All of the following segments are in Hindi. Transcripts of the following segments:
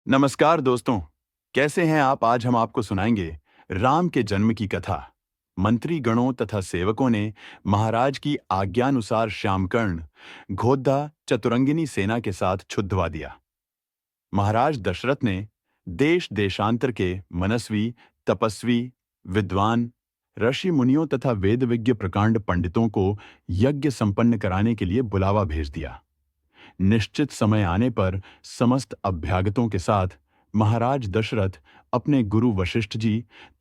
नमस्कार दोस्तों, कैसे हैं आप? आज हम आपको सुनाएंगे राम के जन्म की कथा। मंत्री गणों तथा सेवकों ने महाराज की आज्ञानुसार श्यामकर्ण घोद्दा चतुरंगिनी सेना के साथ छुड़वा दिया। महाराज दशरथ ने देश देशांतर के मनस्वी, तपस्वी, विद्वान, ऋषि मुनियों तथा वेदविज्ञ प्रकांड पंडितों को यज्ञ संपन्न कराने के लिए बुलावा भेज दिया। निश्चित समय आने पर समस्त अभ्यागतों के साथ महाराज दशरथ अपने गुरु वशिष्ठ जी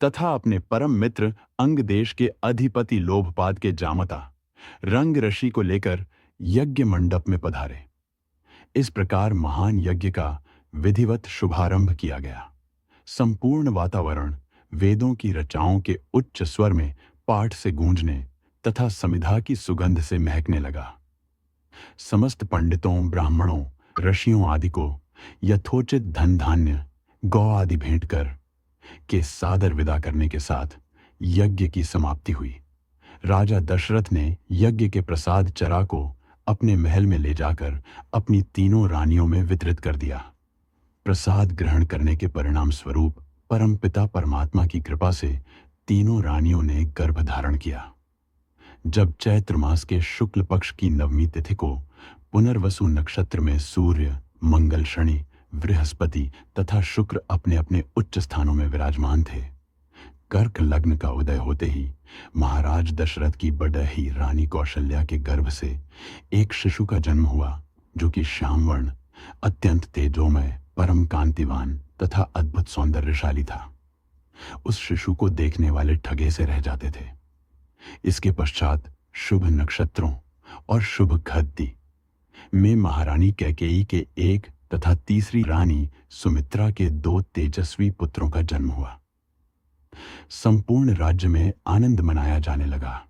तथा अपने परम मित्र अंग देश के अधिपति लोभपाद के जामता रंग ऋषि को लेकर यज्ञ मंडप में पधारे। इस प्रकार महान यज्ञ का विधिवत शुभारंभ किया गया। संपूर्ण वातावरण वेदों की रचाओं के उच्च स्वर में पाठ से गूंजने तथा समिधा की सुगंध से महकने लगा। समस्त पंडितों, ब्राह्मणों, ऋषियों आदि को यथोचित धन धान्य, गौ आदि भेंट कर के सादर विदा करने के साथ यज्ञ की समाप्ति हुई। राजा दशरथ ने यज्ञ के प्रसाद चरा को अपने महल में ले जाकर अपनी तीनों रानियों में वितरित कर दिया। प्रसाद ग्रहण करने के परिणाम स्वरूप परमपिता परमात्मा की कृपा से तीनों रानियों ने गर्भ धारण किया। जब चैत्र मास के शुक्ल पक्ष की नवमी तिथि को पुनर्वसु नक्षत्र में सूर्य, मंगल, शनि, बृहस्पति तथा शुक्र अपने अपने उच्च स्थानों में विराजमान थे, कर्क लग्न का उदय होते ही महाराज दशरथ की बड़ही रानी कौशल्या के गर्भ से एक शिशु का जन्म हुआ, जो कि श्यामवर्ण, अत्यंत तेजोमय, परम कांतिवान तथा अद्भुत सौंदर्यशाली था। उस शिशु को देखने वाले ठगे से रह जाते थे। इसके पश्चात शुभ नक्षत्रों और शुभ घद्दी में महारानी कैकेयी के एक तथा तीसरी रानी सुमित्रा के 2 तेजस्वी पुत्रों का जन्म हुआ। संपूर्ण राज्य में आनंद मनाया जाने लगा।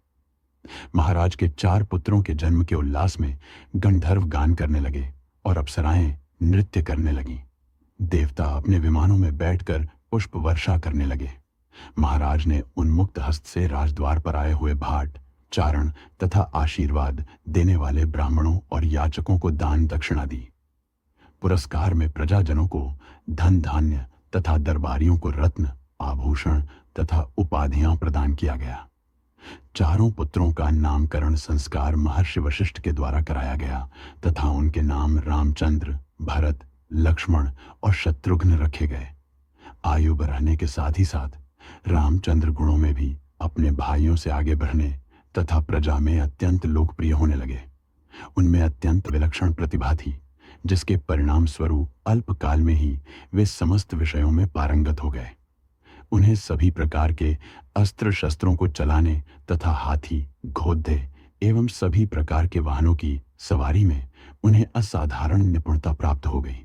महाराज के 4 पुत्रों के जन्म के उल्लास में गंधर्व गान करने लगे और अप्सराएं नृत्य करने लगीं। देवता अपने विमानों में बैठकर पुष्प वर्षा करने लगे। महाराज ने उन्मुक्त हस्त से राजद्वार पर आए हुए भाट, चारण तथा आशीर्वाद देने वाले ब्राह्मणों और याचकों को दान दक्षिणा दी। पुरस्कार में प्रजाजनों को धन धान्य तथा दरबारियों को रत्न, आभूषण तथा उपाधियां प्रदान किया गया। चारों पुत्रों का नामकरण संस्कार महर्षि वशिष्ठ के द्वारा कराया गया तथा उनके नाम रामचंद्र, भरत, लक्ष्मण और शत्रुघ्न रखे गए। आयु बढ़ने के साथ ही साथ रामचंद्र गुणों में भी अपने भाइयों से आगे बढ़ने तथा प्रजा में अत्यंत लोकप्रिय होने लगे। उनमें अत्यंत विलक्षण प्रतिभा थी, जिसके परिणाम स्वरूप अल्पकाल में ही वे समस्त विषयों में पारंगत हो गए। उन्हें सभी प्रकार के अस्त्र शस्त्रों को चलाने तथा हाथी, घोड़े एवं सभी प्रकार के वाहनों की सवारी में उन्हें असाधारण निपुणता प्राप्त हो गई।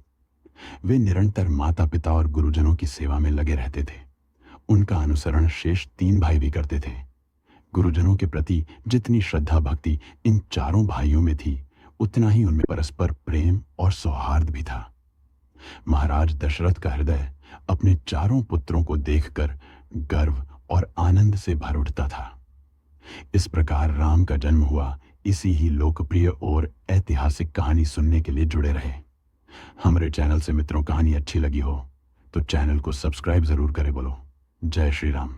वे निरंतर माता पिता और गुरुजनों की सेवा में लगे रहते थे। उनका अनुसरण शेष 3 भाई भी करते थे। गुरुजनों के प्रति जितनी श्रद्धा भक्ति इन चारों भाइयों में थी, उतना ही उनमें परस्पर प्रेम और सौहार्द भी था। महाराज दशरथ का हृदय अपने चारों पुत्रों को देखकर गर्व और आनंद से भर उठता था। इस प्रकार राम का जन्म हुआ। इसी ही लोकप्रिय और ऐतिहासिक कहानी सुनने के लिए जुड़े रहे। हमारे चैनल से मित्रों कहानी अच्छी लगी हो तो चैनल को सब्सक्राइब जरूर करें। बोलो जय श्री राम।